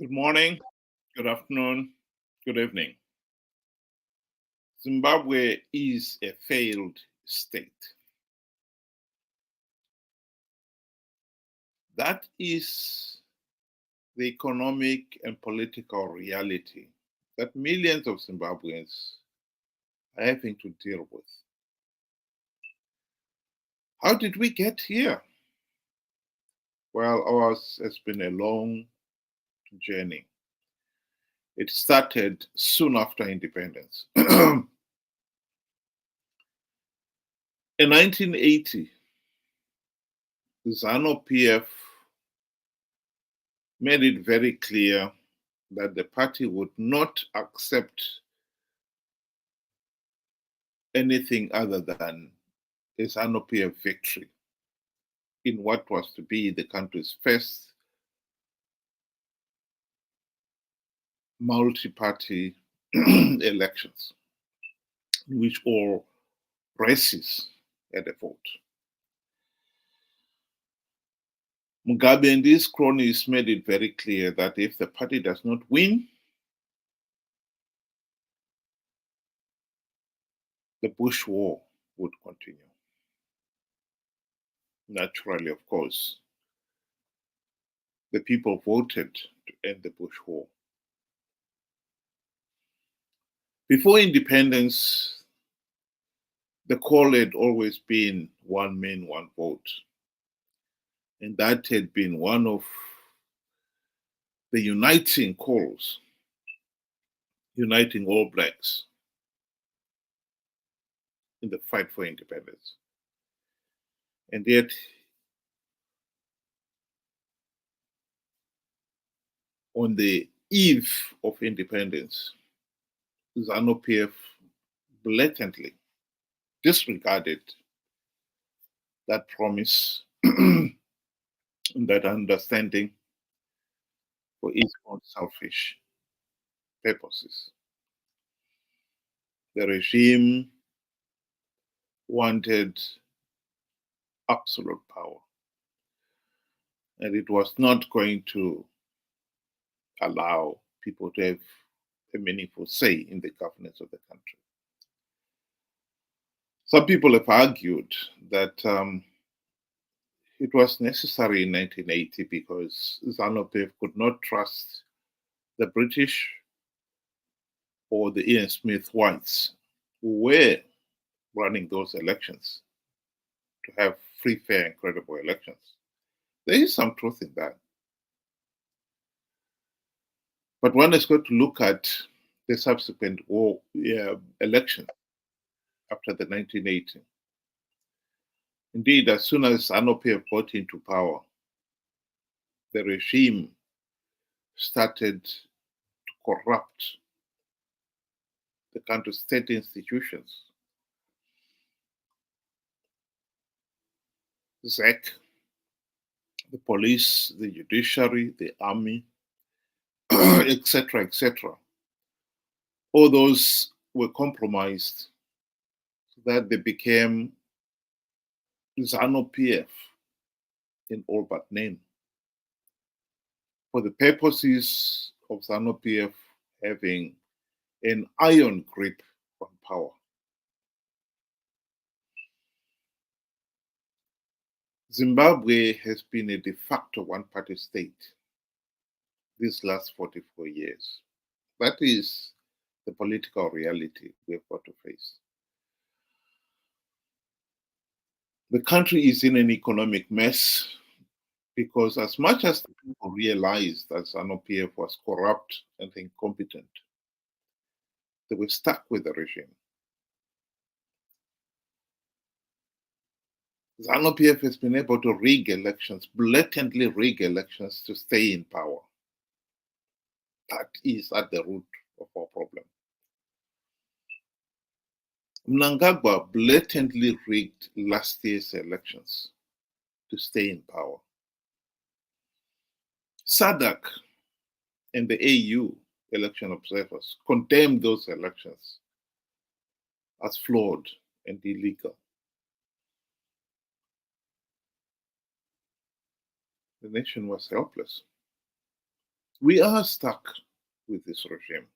Good morning, good afternoon, good evening. Zimbabwe is a failed state. That is the economic and political reality that millions of Zimbabweans are having to deal with. How did we get here? Well, ours has been a long journey. It started soon after independence. In 1980, ZANU-PF made it very clear that the party would not accept anything other than a ZANU-PF victory in what was to be the country's first multi-party elections, in which all races had a vote. Mugabe and his cronies made it very clear that if the party does not win, the Bush War would continue. Naturally, of course, the people voted to end the Bush War. Before independence, the call had always been one man, one vote. And that had been one of the uniting calls, uniting all blacks in the fight for independence. And yet, on the eve of independence, ZANU-PF blatantly disregarded that promise and that understanding for its own selfish purposes. The regime wanted absolute power, and it was not going to allow people to have a meaningful say in the governance of the country. Some people have argued that it was necessary in 1980 because ZANU-PF could not trust the British or the Ian Smith whites who were running those elections to have free, fair, and credible elections. There is some truth in that. But one has got to look at the subsequent election after the 1980. Indeed, as soon as ZANU-PF got into power, the regime started to corrupt the country's state institutions. ZEC, the police, the judiciary, the army, etc., etc. All those were compromised so that they became ZANU-PF in all but name, for the purposes of ZANU-PF having an iron grip on power. Zimbabwe has been a de facto one-party state these last 44 years. That is the political reality we've got to face. The country is in an economic mess because as much as the people realized that ZANU-PF was corrupt and incompetent, they were stuck with the regime. ZANU-PF has been able to rig elections, blatantly rig elections to stay in power. That is at the root of our problem. Mnangagwa blatantly rigged last year's elections to stay in power. SADC and the AU election observers condemned those elections as flawed and illegal. The nation was helpless. We are stuck with this regime.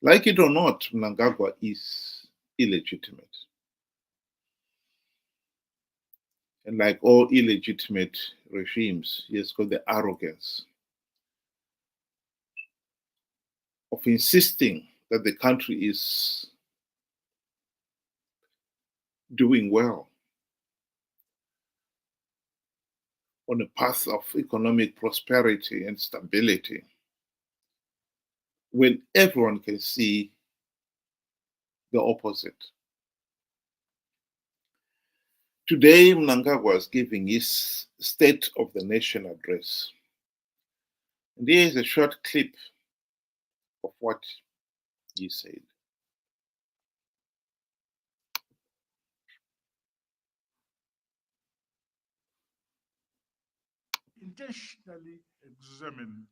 Like it or not, Mnangagwa is illegitimate. And like all illegitimate regimes, he has got the arrogance of insisting that the country is doing well on a path of economic prosperity and stability when everyone can see the opposite. Today, Mnangagwa is giving his State of the Nation address. And here is a short clip of what he said. Intentionally examined,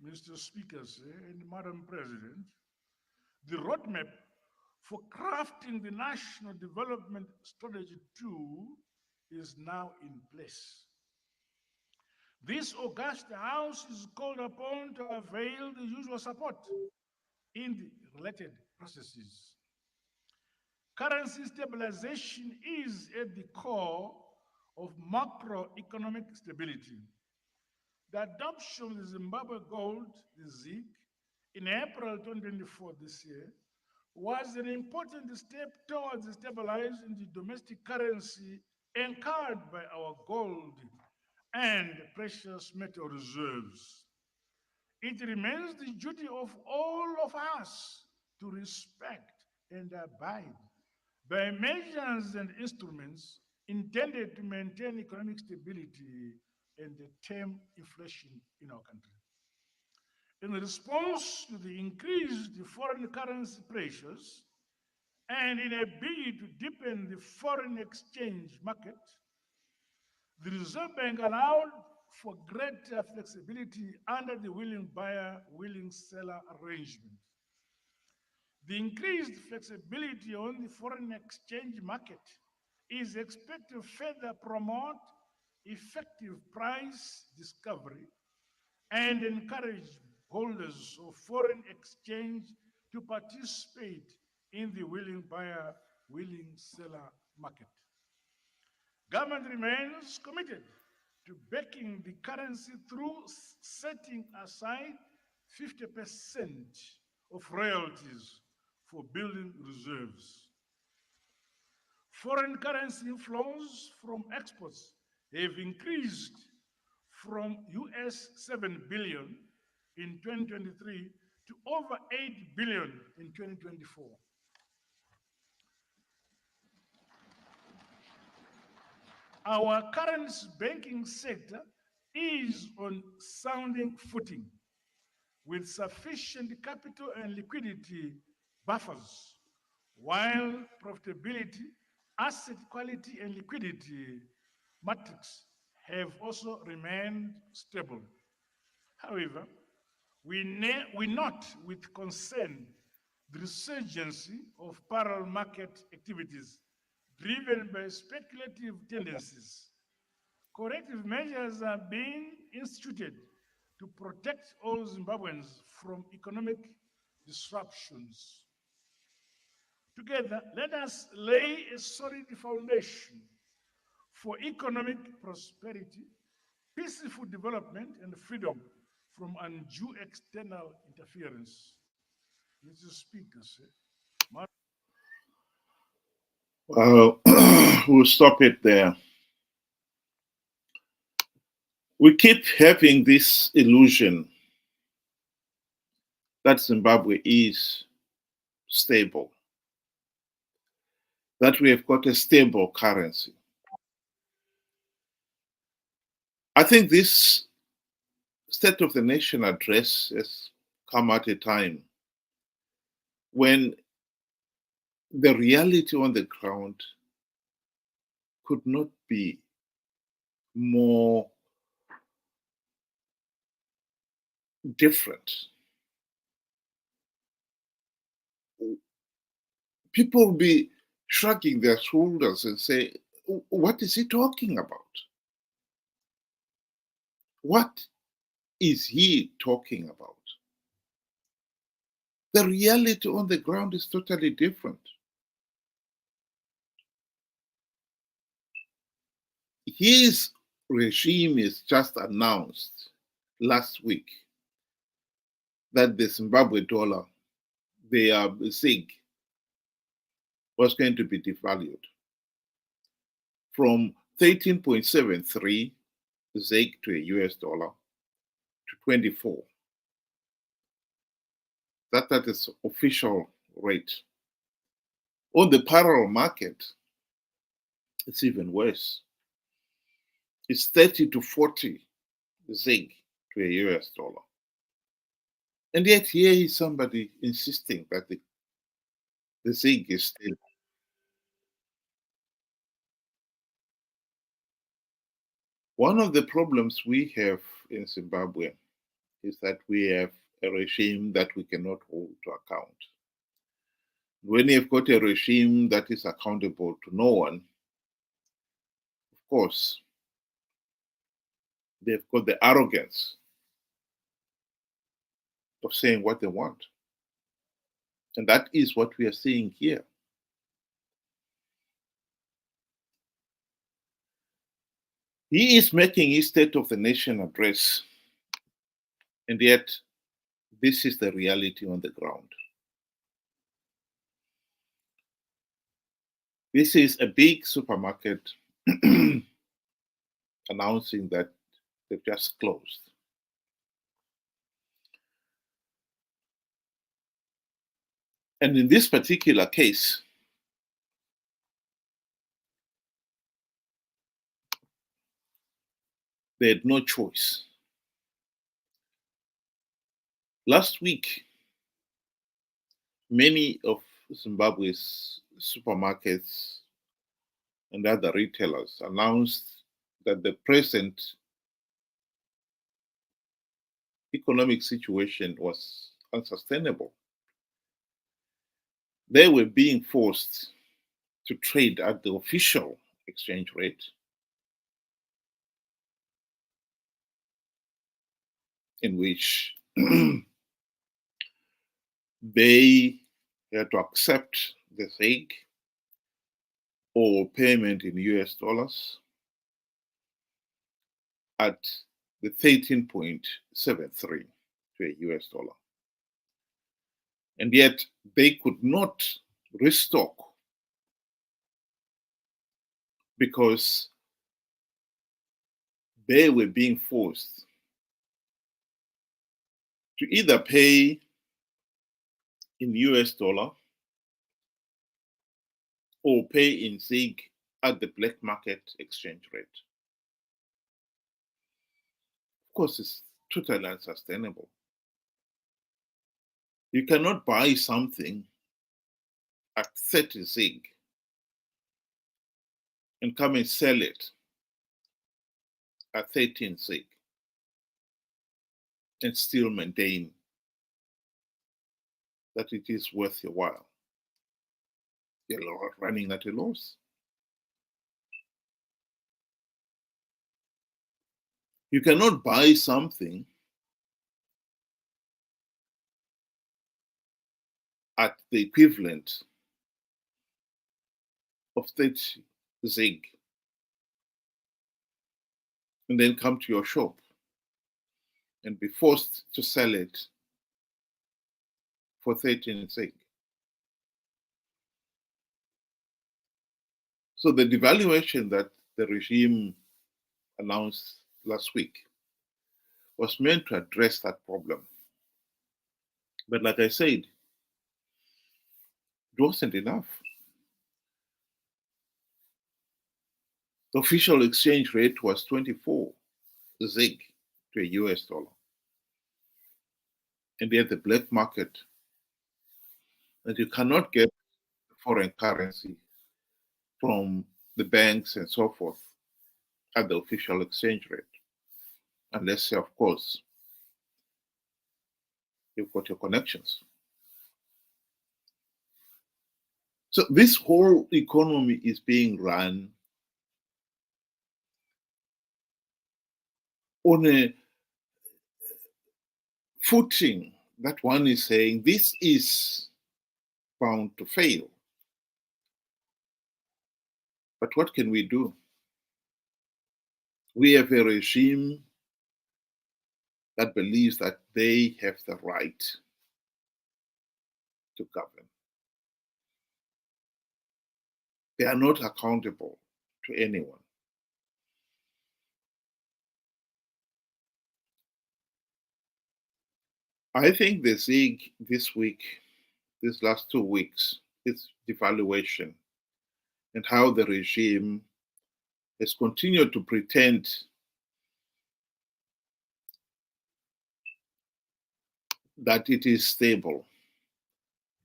Mr. Speaker and Madam President, the roadmap for crafting the National Development Strategy 2 is now in place. This August House is called upon to avail the usual support in the related processes. Currency stabilization is at the core of macroeconomic stability. The adoption of the Zimbabwe gold, the ZiG, in April 2024 this year, was an important step towards stabilizing the domestic currency anchored by our gold and precious metal reserves. It remains the duty of all of us to respect and abide by measures and instruments intended to maintain economic stability and tame inflation in our country. In response to the increased foreign currency pressures and in a bid to deepen the foreign exchange market, the Reserve Bank allowed for greater flexibility under the willing buyer, willing seller arrangement. The increased flexibility on the foreign exchange market is expected to further promote effective price discovery and encourage holders of foreign exchange to participate in the willing buyer, willing seller market. Government remains committed to backing the currency through setting aside 50% of royalties for building reserves. Foreign currency inflows from exports have increased from US 7 billion in 2023 to over 8 billion in 2024. Our current banking sector is on sounding footing with sufficient capital and liquidity buffers, while profitability, asset quality, and liquidity metrics have also remained stable. However, we note with concern the resurgence of parallel market activities driven by speculative tendencies. Corrective measures are being instituted to protect all Zimbabweans from economic disruptions. Together, let us lay a solid foundation for economic prosperity, peaceful development, and freedom from undue external interference. Mr. Speaker, Well, we'll stop it there. We keep having this illusion that Zimbabwe is stable, that we have got a stable currency. I think this State of the Nation address has come at a time when the reality on the ground could not be more different. People will be shrugging their shoulders and say, what is he talking about? What is he talking about? The reality on the ground is totally different. His regime is just announced last week that the Zimbabwe dollar, the ZiG, was going to be devalued from 13.73 ZiG to a US dollar to 24. That is official rate. On the parallel market, it's even worse. It's 30 to 40 ZiG to a US dollar. And yet here is somebody insisting that the ZiG is still. One of the problems we have in Zimbabwe is that we have a regime that we cannot hold to account. When you've got a regime that is accountable to no one, of course, they've got the arrogance of saying what they want. And that is what we are seeing here. He is making his State of the Nation address, and yet this is the reality on the ground. This is a big supermarket announcing that they've just closed. And in this particular case, they had no choice. Last week, many of Zimbabwe's supermarkets and other retailers announced that the present economic situation was unsustainable. They were being forced to trade at the official exchange rate, in which they had to accept the ZiG or payment in US dollars at the 13.73 to a US dollar. And yet they could not restock because they were being forced to either pay in US dollar or pay in ZiG at the black market exchange rate. Of course, it's totally unsustainable. You cannot buy something at 30 ZiG and come and sell it at 13 ZiG and still maintain that it is worth your while. You're running at a loss. You cannot buy something at the equivalent of 30 ZiG and then come to your shop and be forced to sell it for 13 ZiG. So the devaluation that the regime announced last week was meant to address that problem. But like I said, it wasn't enough. The official exchange rate was 24 ZiG to a US dollar. And yet the black market, that you cannot get foreign currency from the banks and so forth at the official exchange rate. Unless, of course, you've got your connections. So this whole economy is being run on footing that one is saying this is bound to fail. But what can we do? We have a regime that believes that they have the right to govern. They are not accountable to anyone. I think the ZiG this week, these last 2 weeks, is devaluation and how the regime has continued to pretend that it is stable,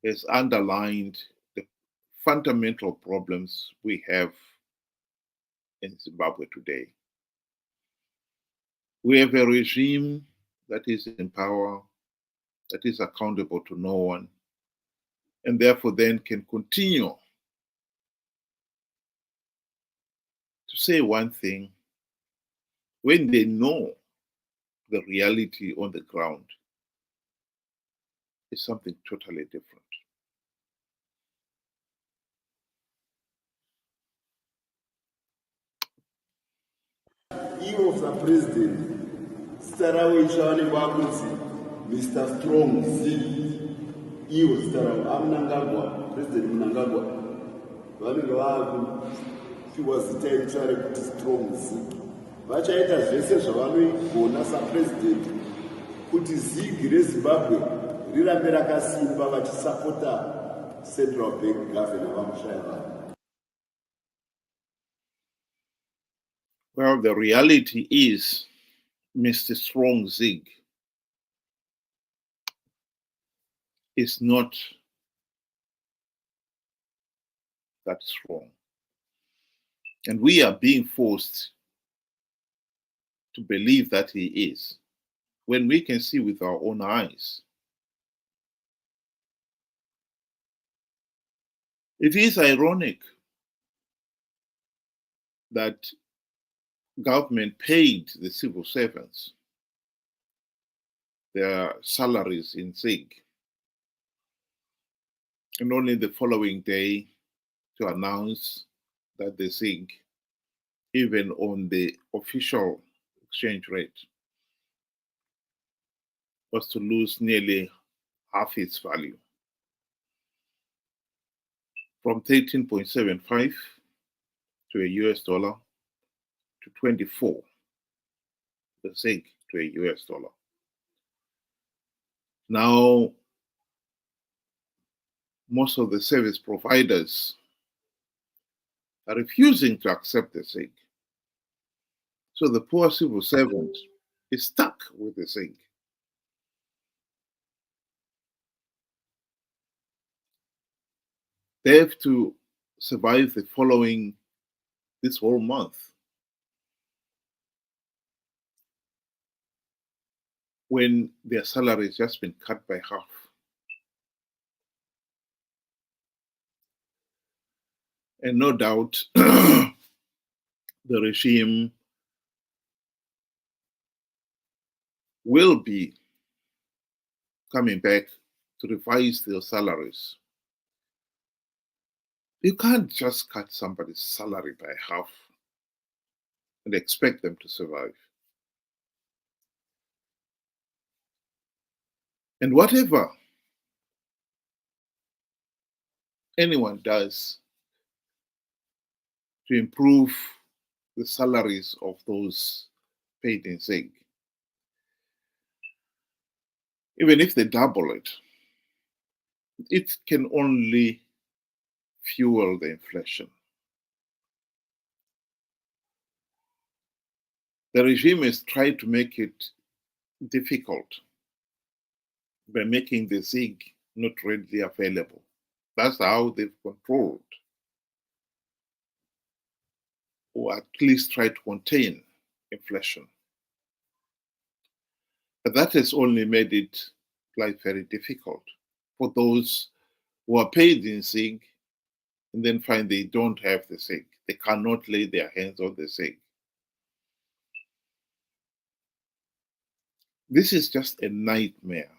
has underlined the fundamental problems we have in Zimbabwe today. We have a regime that is in power, that is accountable to no one, and therefore then can continue to say one thing when they know the reality on the ground is something totally different. Ivo za president zita ravo ichaonekwa kunzi Mr Strong ZiG. Ivo zita ravo Mnangagwa, president Mnangagwa vanenge vakupiwa zita itsva rekuti Strong ZiG. Vachaita zvese zvavanogona sapresident kuti ZiG reZimbabwe rirambe rakasimba vachisapota central bank governor vamushaya vanhu. Well, the reality is Mr. Strong ZiG is not that strong. And we are being forced to believe that he is, when we can see with our own eyes. It is ironic that government paid the civil servants their salaries in ZiG, and only the following day to announce that the ZiG, even on the official exchange rate, was to lose nearly half its value, from 13.75 to a US dollar to 24, the ZiG to a US dollar. Now, most of the service providers are refusing to accept the ZiG. So the poor civil servant is stuck with the ZiG. They have to survive this whole month, when their salary has just been cut by half. And no doubt, the regime will be coming back to revise their salaries. You can't just cut somebody's salary by half and expect them to survive. And whatever anyone does to improve the salaries of those paid in ZiG, even if they double it, it can only fuel the inflation. The regime has tried to make it difficult by making the ZiG not readily available. That's how they've controlled, or at least try to contain, inflation. But that has only made it life very difficult for those who are paid in ZiG and then find they don't have the ZiG. They cannot lay their hands on the ZiG. This is just a nightmare.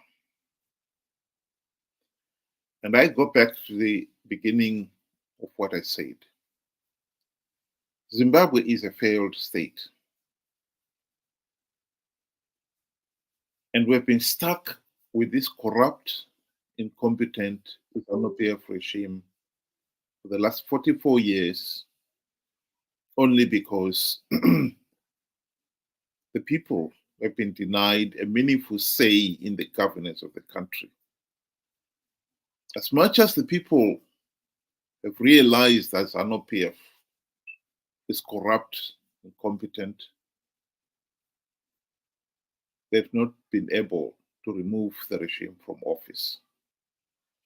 And I go back to the beginning of what I said. Zimbabwe is a failed state. And we've been stuck with this corrupt, incompetent ZANU-PF regime for the last 44 years, only because the people have been denied a meaningful say in the governance of the country. As much as the people have realized that ZANU-PF is corrupt, incompetent, they've not been able to remove the regime from office.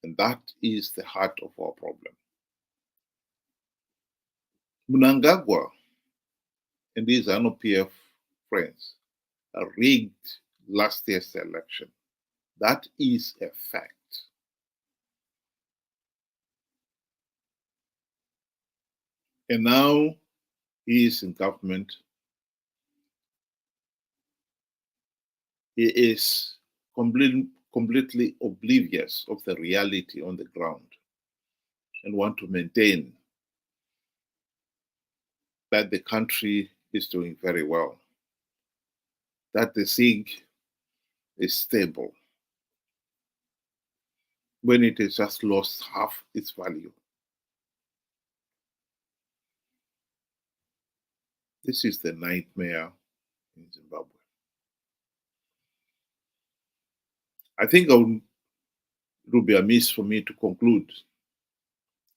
And that is the heart of our problem. Mnangagwa and his ZANU-PF friends rigged last year's election. That is a fact. And now he is in government. He is completely oblivious of the reality on the ground and want to maintain that the country is doing very well, that the ZiG is stable, when it has just lost half its value. This is the nightmare in Zimbabwe. I think it would be amiss for me to conclude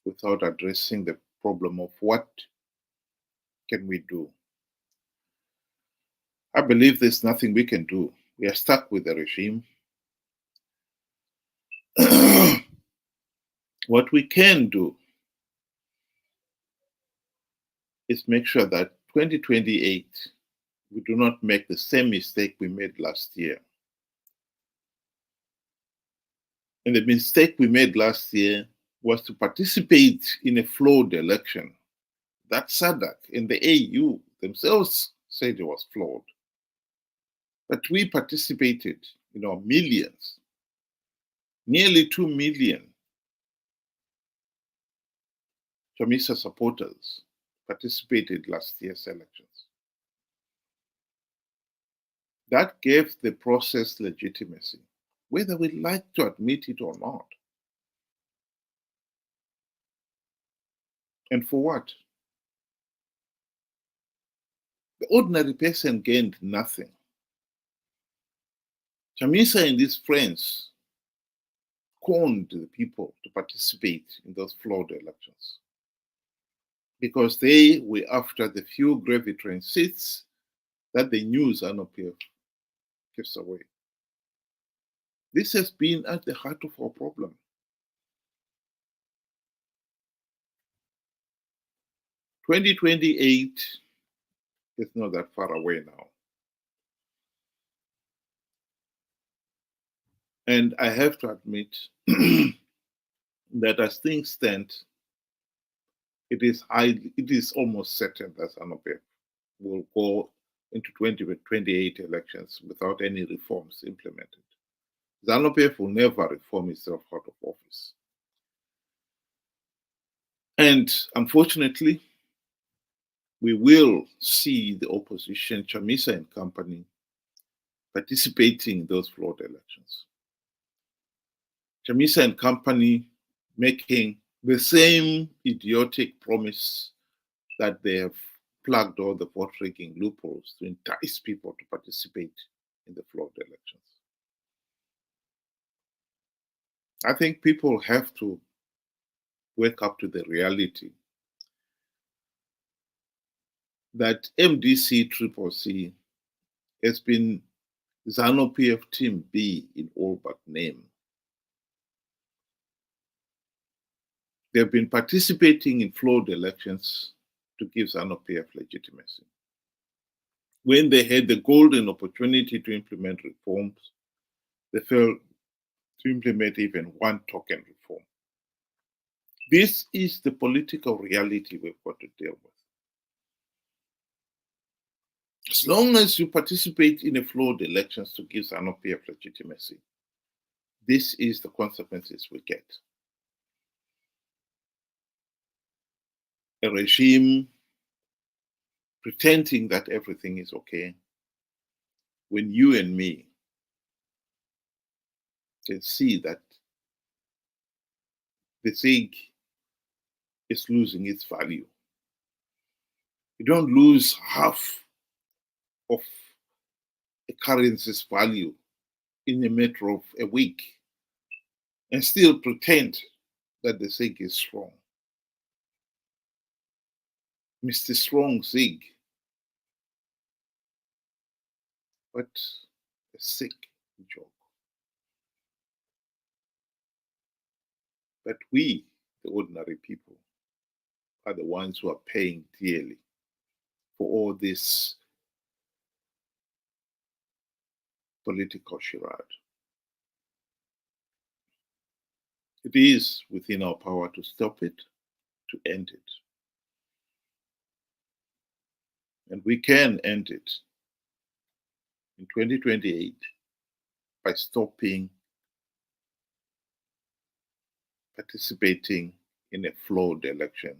without addressing the problem of what can we do. I believe there's nothing we can do. We are stuck with the regime. What we can do is make sure that 2028, we do not make the same mistake we made last year. And the mistake we made last year was to participate in a flawed election that SADC and the AU themselves said it was flawed. But we participated, millions, nearly 2 million Chamisa supporters participated last year's elections. That gave the process legitimacy, whether we like to admit it or not. And for what? The ordinary person gained nothing. Chamisa and his friends conned the people to participate in those flawed elections because they were after the few gravy train seats that they knew ZANU-PF gives away. This has been at the heart of our problem. (2028) is not that far away now. And I have to admit that as things stand, it is almost certain that ZANU-PF will go into 2028 elections without any reforms implemented. ZANU-PF will never reform itself out of office. And unfortunately, we will see the opposition, Chamisa and company, participating in those flawed elections. Chamisa and company making the same idiotic promise that they have plugged all the vote rigging loopholes to entice people to participate in the flawed elections. I think people have to wake up to the reality that MDC-CCC has been ZANU-PF Team B in all but name. They've been participating in flawed elections to give ZANU-PF legitimacy. When they had the golden opportunity to implement reforms, they failed to implement even one token reform. This is the political reality we've got to deal with. As long as you participate in a flawed elections to give ZANU-PF legitimacy, this is the consequences we get. A regime pretending that everything is okay when you and me can see that the ZiG is losing its value. You don't lose half of a currency's value in a matter of a week and still pretend that the ZiG is strong. Mr Strong ZiG, what a sick joke. But we, the ordinary people, are the ones who are paying dearly for all this political charade. It is within our power to stop it, to end it. And we can end it in 2028 by stopping participating in a flawed election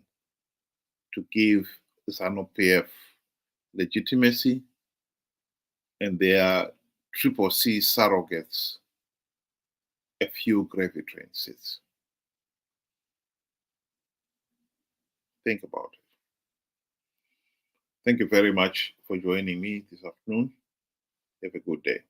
to give ZANU-PF legitimacy and their triple C surrogates a few gravy train seats. Think about it. Thank you very much for joining me this afternoon. Have a good day.